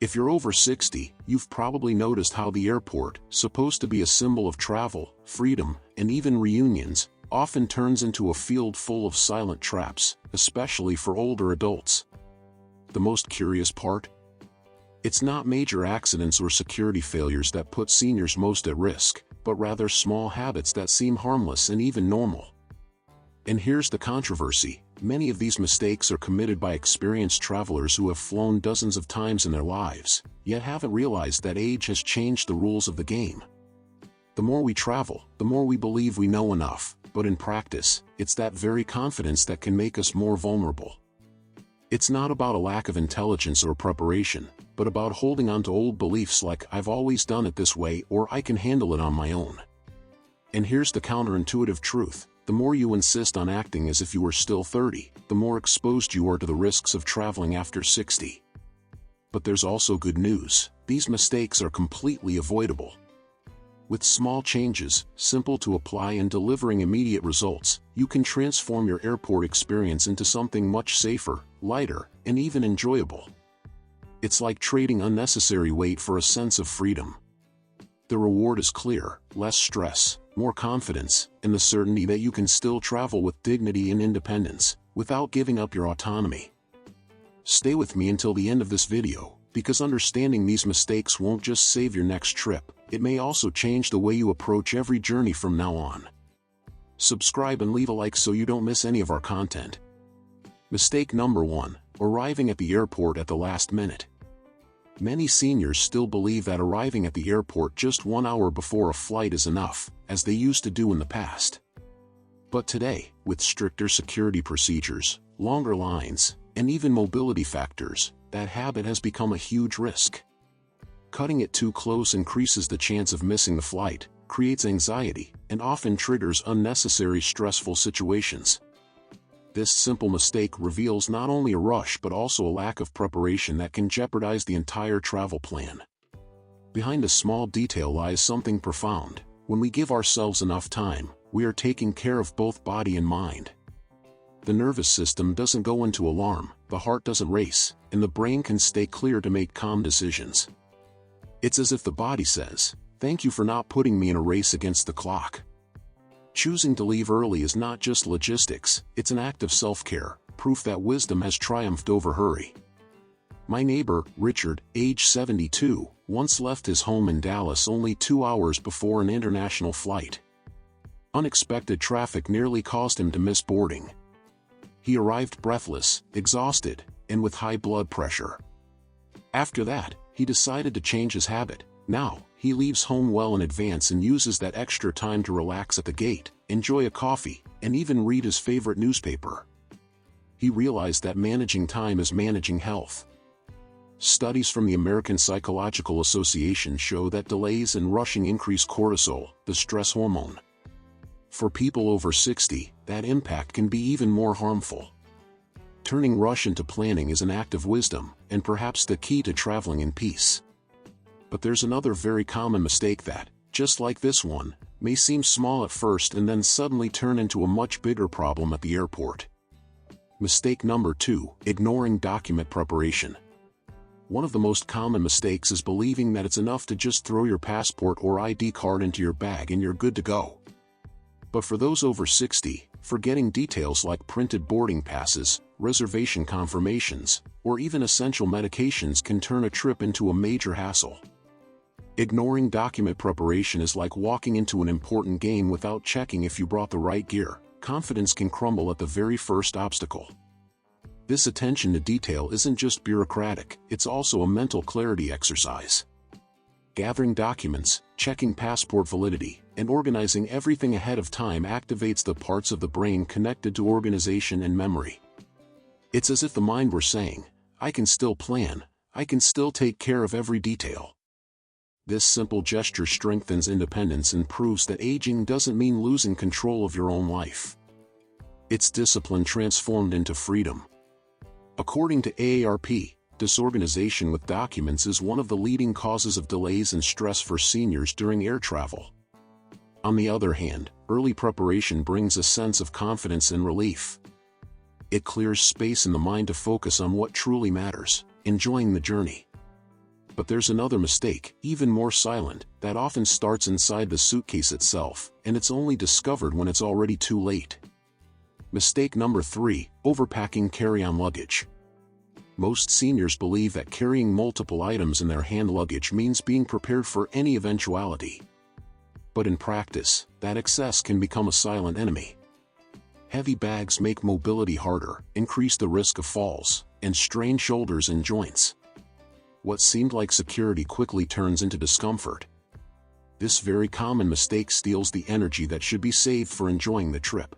If you're over 60, you've probably noticed how the airport, supposed to be a symbol of travel, freedom, and even reunions, often turns into a field full of silent traps, especially for older adults. The most curious part? It's not major accidents or security failures that put seniors most at risk, but rather small habits that seem harmless and even normal. And here's the controversy: many of these mistakes are committed by experienced travelers who have flown dozens of times in their lives, yet haven't realized that age has changed the rules of the game. The more we travel, the more we believe we know enough, but in practice, it's that very confidence that can make us more vulnerable. It's not about a lack of intelligence or preparation, but about holding on to old beliefs like "I've always done it this way" or "I can handle it on my own." And here's the counterintuitive truth: the more you insist on acting as if you were still 30, the more exposed you are to the risks of traveling after 60. But there's also good news: these mistakes are completely avoidable. With small changes, simple to apply and delivering immediate results, you can transform your airport experience into something much safer, lighter, and even enjoyable. It's like trading unnecessary weight for a sense of freedom. The reward is clear: less stress, more confidence, and the certainty that you can still travel with dignity and independence, without giving up your autonomy. Stay with me until the end of this video, because understanding these mistakes won't just save your next trip, it may also change the way you approach every journey from now on. Subscribe and leave a like so you don't miss any of our content. Mistake number 1: arriving at the airport at the last minute. Many seniors still believe that arriving at the airport just 1 hour before a flight is enough, as they used to do in the past. But today, with stricter security procedures, longer lines, and even mobility factors, that habit has become a huge risk. Cutting it too close increases the chance of missing the flight, creates anxiety, and often triggers unnecessary stressful situations. This simple mistake reveals not only a rush but also a lack of preparation that can jeopardize the entire travel plan. Behind a small detail lies something profound: when we give ourselves enough time, we are taking care of both body and mind. The nervous system doesn't go into alarm, the heart doesn't race, and the brain can stay clear to make calm decisions. It's as if the body says, "Thank you for not putting me in a race against the clock." Choosing to leave early is not just logistics, it's an act of self-care, proof that wisdom has triumphed over hurry. My neighbor, Richard, age 72, once left his home in Dallas only 2 hours before an international flight. Unexpected traffic nearly caused him to miss boarding. He arrived breathless, exhausted, and with high blood pressure. After that, he decided to change his habit. Now, he leaves home well in advance and uses that extra time to relax at the gate, enjoy a coffee, and even read his favorite newspaper. He realized that managing time is managing health. Studies from the American Psychological Association show that delays and rushing increase cortisol, the stress hormone. For people over 60, that impact can be even more harmful. Turning rush into planning is an act of wisdom, and perhaps the key to traveling in peace. But there's another very common mistake that, just like this one, may seem small at first and then suddenly turn into a much bigger problem at the airport. Mistake number 2: ignoring document preparation. One of the most common mistakes is believing that it's enough to just throw your passport or ID card into your bag and you're good to go. But for those over 60, forgetting details like printed boarding passes, reservation confirmations, or even essential medications can turn a trip into a major hassle. Ignoring document preparation is like walking into an important game without checking if you brought the right gear. Confidence can crumble at the very first obstacle. This attention to detail isn't just bureaucratic, it's also a mental clarity exercise. Gathering documents, checking passport validity, and organizing everything ahead of time activates the parts of the brain connected to organization and memory. It's as if the mind were saying, "I can still plan, I can still take care of every detail." This simple gesture strengthens independence and proves that aging doesn't mean losing control of your own life. It's discipline transformed into freedom. According to AARP, disorganization with documents is one of the leading causes of delays and stress for seniors during air travel. On the other hand, early preparation brings a sense of confidence and relief. It clears space in the mind to focus on what truly matters, enjoying the journey. But there's another mistake, even more silent, that often starts inside the suitcase itself, and it's only discovered when it's already too late. Mistake number 3, overpacking carry-on luggage. Most seniors believe that carrying multiple items in their hand luggage means being prepared for any eventuality. But in practice, that excess can become a silent enemy. Heavy bags make mobility harder, increase the risk of falls, and strain shoulders and joints. What seemed like security quickly turns into discomfort. This very common mistake steals the energy that should be saved for enjoying the trip.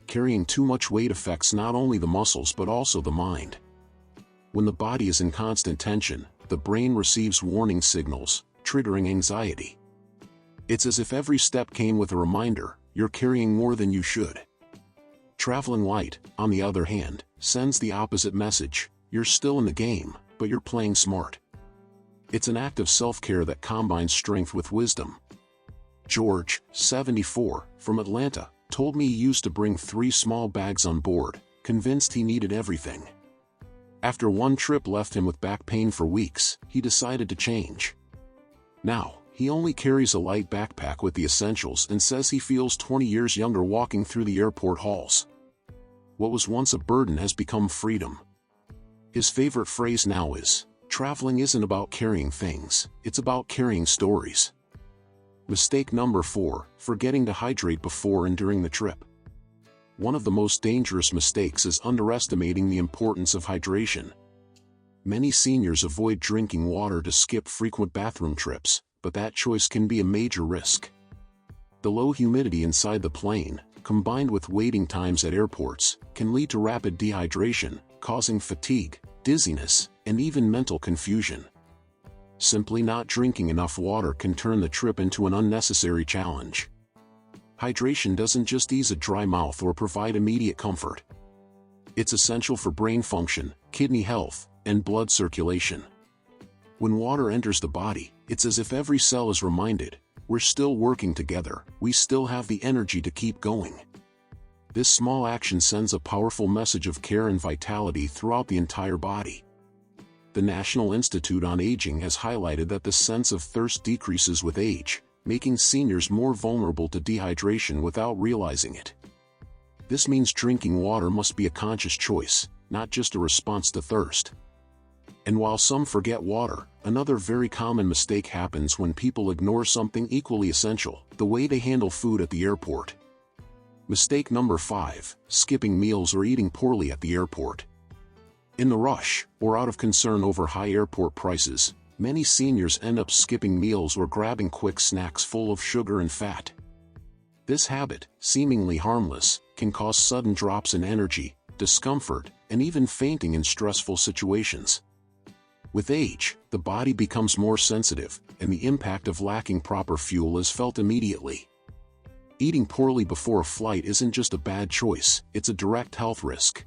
Carrying too much weight affects not only the muscles but also the mind. When the body is in constant tension, the brain receives warning signals, triggering anxiety. It's as if every step came with a reminder, you're carrying more than you should. Traveling light, on the other hand, sends the opposite message, you're still in the game, but you're playing smart. It's an act of self-care that combines strength with wisdom. George, 74, from Atlanta, told me he used to bring 3 small bags on board, convinced he needed everything. After one trip left him with back pain for weeks, he decided to change. Now, he only carries a light backpack with the essentials and says he feels 20 years younger walking through the airport halls. What was once a burden has become freedom. His favorite phrase now is, traveling isn't about carrying things, it's about carrying stories. Mistake number 4, forgetting to hydrate before and during the trip. One of the most dangerous mistakes is underestimating the importance of hydration. Many seniors avoid drinking water to skip frequent bathroom trips, but that choice can be a major risk. The low humidity inside the plane, combined with waiting times at airports, can lead to rapid dehydration, causing fatigue, dizziness, and even mental confusion. Simply not drinking enough water can turn the trip into an unnecessary challenge. Hydration doesn't just ease a dry mouth or provide immediate comfort. It's essential for brain function, kidney health, and blood circulation. When water enters the body, it's as if every cell is reminded, we're still working together, we still have the energy to keep going. This small action sends a powerful message of care and vitality throughout the entire body. The National Institute on Aging has highlighted that the sense of thirst decreases with age, making seniors more vulnerable to dehydration without realizing it. This means drinking water must be a conscious choice, not just a response to thirst. And while some forget water, another very common mistake happens when people ignore something equally essential, the way they handle food at the airport. Mistake number 5, skipping meals or eating poorly at the airport. In the rush, or out of concern over high airport prices, many seniors end up skipping meals or grabbing quick snacks full of sugar and fat. This habit, seemingly harmless, can cause sudden drops in energy, discomfort, and even fainting in stressful situations. With age, the body becomes more sensitive, and the impact of lacking proper fuel is felt immediately. Eating poorly before a flight isn't just a bad choice, it's a direct health risk.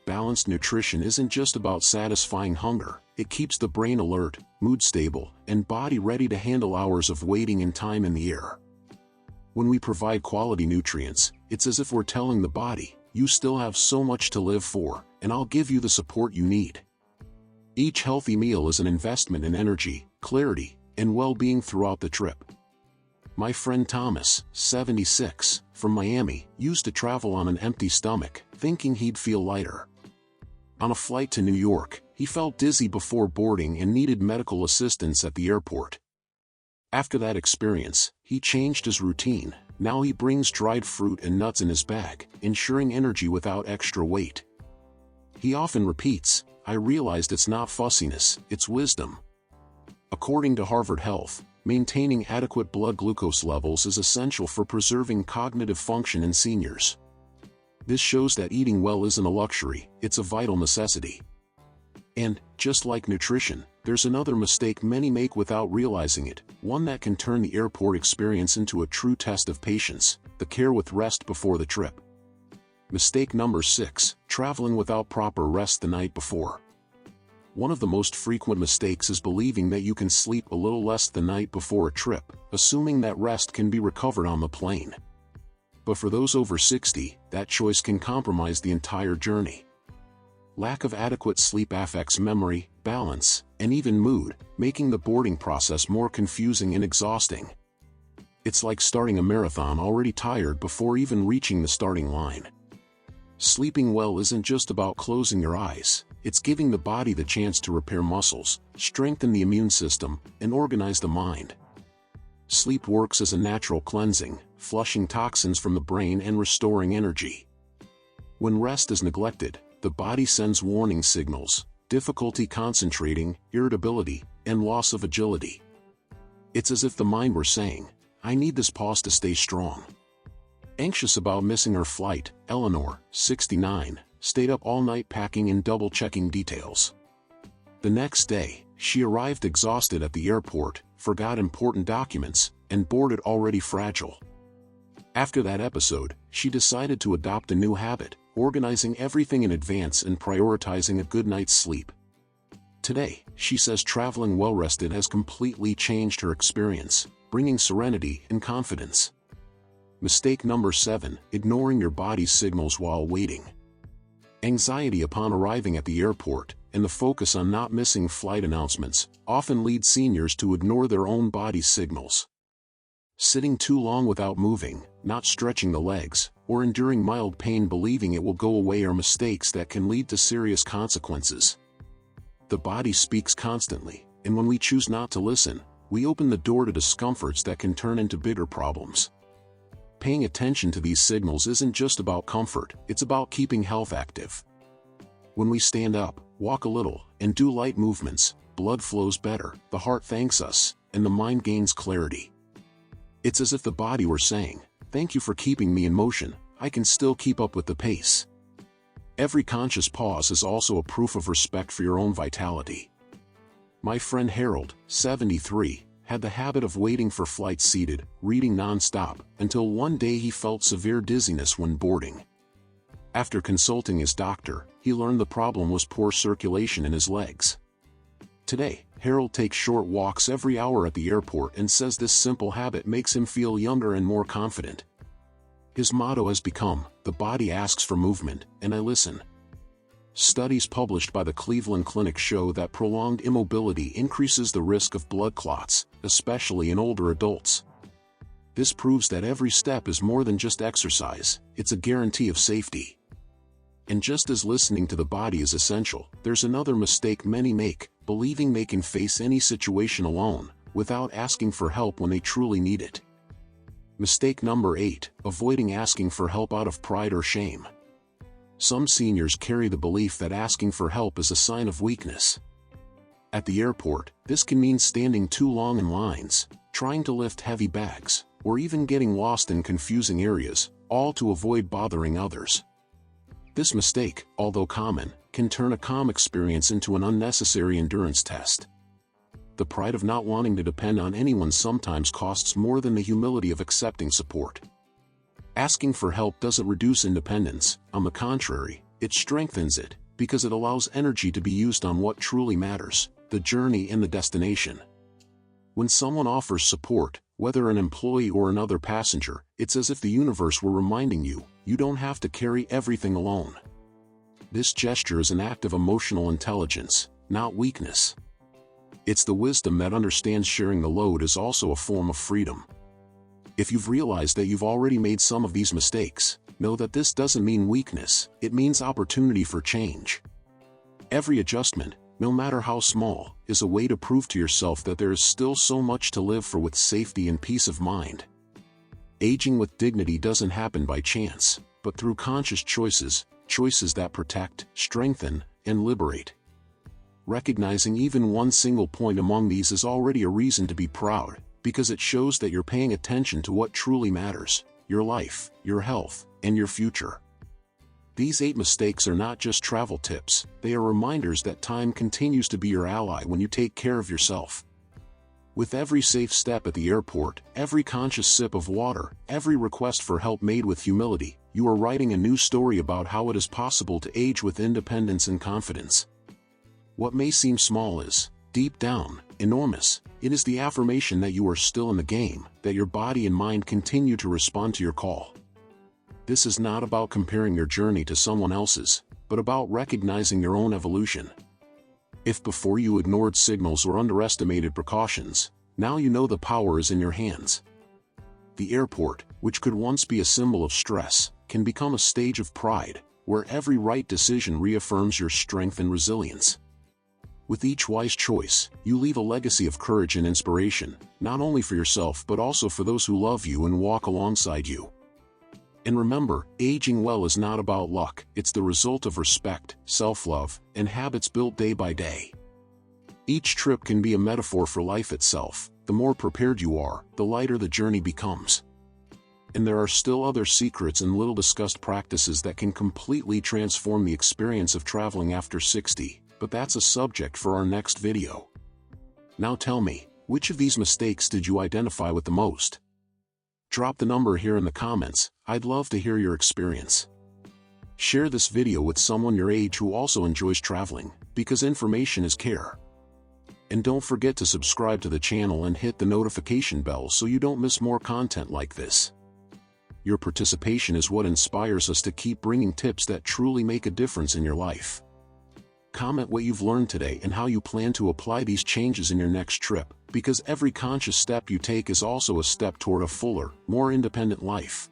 Balanced nutrition isn't just about satisfying hunger, it keeps the brain alert, mood stable, and body ready to handle hours of waiting and time in the air. When we provide quality nutrients, it's as if we're telling the body, you still have so much to live for, and I'll give you the support you need. Each healthy meal is an investment in energy, clarity, and well-being throughout the trip. My friend Thomas, 76, from Miami, used to travel on an empty stomach, thinking he'd feel lighter. On a flight to New York, he felt dizzy before boarding and needed medical assistance at the airport. After that experience, he changed his routine. Now he brings dried fruit and nuts in his bag, ensuring energy without extra weight. He often repeats, I realized it's not fussiness, it's wisdom. According to Harvard Health, maintaining adequate blood glucose levels is essential for preserving cognitive function in seniors. This shows that eating well isn't a luxury, it's a vital necessity. And, just like nutrition, there's another mistake many make without realizing it, one that can turn the airport experience into a true test of patience, the care with rest before the trip. Mistake number 6, traveling without proper rest the night before. One of the most frequent mistakes is believing that you can sleep a little less the night before a trip, assuming that rest can be recovered on the plane. But for those over 60, that choice can compromise the entire journey. Lack of adequate sleep affects memory, balance, and even mood, making the boarding process more confusing and exhausting. It's like starting a marathon already tired before even reaching the starting line. Sleeping well isn't just about closing your eyes, it's giving the body the chance to repair muscles, strengthen the immune system, and organize the mind. Sleep works as a natural cleansing, flushing toxins from the brain and restoring energy. When rest is neglected, the body sends warning signals: difficulty concentrating, irritability, and loss of agility. It's as if the mind were saying, "I need this pause to stay strong." Anxious about missing her flight, Eleanor, 69, stayed up all night packing and double-checking details. The next day, she arrived exhausted at the airport, forgot important documents, and boarded already fragile. After that episode, she decided to adopt a new habit: organizing everything in advance and prioritizing a good night's sleep. Today, she says traveling well-rested has completely changed her experience, bringing serenity and confidence. Mistake number 7: ignoring your body's signals while waiting. Anxiety upon arriving at the airport, and the focus on not missing flight announcements, often lead seniors to ignore their own body's signals. Sitting too long without moving, not stretching the legs, or enduring mild pain believing it will go away are mistakes that can lead to serious consequences. The body speaks constantly, and when we choose not to listen, we open the door to discomforts that can turn into bigger problems. Paying attention to these signals isn't just about comfort, it's about keeping health active. When we stand up, walk a little, and do light movements, blood flows better, the heart thanks us, and the mind gains clarity. It's as if the body were saying, "Thank you for keeping me in motion, I can still keep up with the pace." Every conscious pause is also a proof of respect for your own vitality. My friend Harold, 73, had the habit of waiting for flights seated, reading non-stop, until one day he felt severe dizziness when boarding. After consulting his doctor, he learned the problem was poor circulation in his legs. Today, Harold takes short walks every hour at the airport and says this simple habit makes him feel younger and more confident. His motto has become, "The body asks for movement, and I listen." Studies published by the Cleveland Clinic show that prolonged immobility increases the risk of blood clots, especially in older adults. This proves that every step is more than just exercise, it's a guarantee of safety. And just as listening to the body is essential, there's another mistake many make: believing they can face any situation alone, without asking for help when they truly need it. Mistake number 8: avoiding asking for help out of pride or shame. Some seniors carry the belief that asking for help is a sign of weakness. At the airport, this can mean standing too long in lines, trying to lift heavy bags, or even getting lost in confusing areas, all to avoid bothering others. This mistake, although common, can turn a calm experience into an unnecessary endurance test. The pride of not wanting to depend on anyone sometimes costs more than the humility of accepting support. Asking for help doesn't reduce independence, on the contrary, it strengthens it, because it allows energy to be used on what truly matters: the journey and the destination. When someone offers support, whether an employee or another passenger, it's as if the universe were reminding you, you don't have to carry everything alone. This gesture is an act of emotional intelligence, not weakness. It's the wisdom that understands sharing the load is also a form of freedom. If you've realized that you've already made some of these mistakes, know that this doesn't mean weakness, it means opportunity for change. Every adjustment, no matter how small, is a way to prove to yourself that there is still so much to live for with safety and peace of mind. Aging with dignity doesn't happen by chance, but through conscious choices, choices that protect, strengthen, and liberate. Recognizing even one single point among these is already a reason to be proud, because it shows that you're paying attention to what truly matters: your life, your health, and your future. These 8 mistakes are not just travel tips, they are reminders that time continues to be your ally when you take care of yourself. With every safe step at the airport, every conscious sip of water, every request for help made with humility, you are writing a new story about how it is possible to age with independence and confidence. What may seem small is, deep down, enormous. It is the affirmation that you are still in the game, that your body and mind continue to respond to your call. This is not about comparing your journey to someone else's, but about recognizing your own evolution. If before you ignored signals or underestimated precautions, now you know the power is in your hands. The airport, which could once be a symbol of stress, can become a stage of pride, where every right decision reaffirms your strength and resilience. With each wise choice, you leave a legacy of courage and inspiration, not only for yourself but also for those who love you and walk alongside you. And remember, aging well is not about luck, it's the result of respect, self-love, and habits built day by day. Each trip can be a metaphor for life itself. The more prepared you are, the lighter the journey becomes. And there are still other secrets and little-discussed practices that can completely transform the experience of traveling after 60, but that's a subject for our next video. Now tell me, which of these mistakes did you identify with the most? Drop the number here in the comments, I'd love to hear your experience. Share this video with someone your age who also enjoys traveling, because information is care. And don't forget to subscribe to the channel and hit the notification bell so you don't miss more content like this. Your participation is what inspires us to keep bringing tips that truly make a difference in your life. Comment what you've learned today and how you plan to apply these changes in your next trip, because every conscious step you take is also a step toward a fuller, more independent life.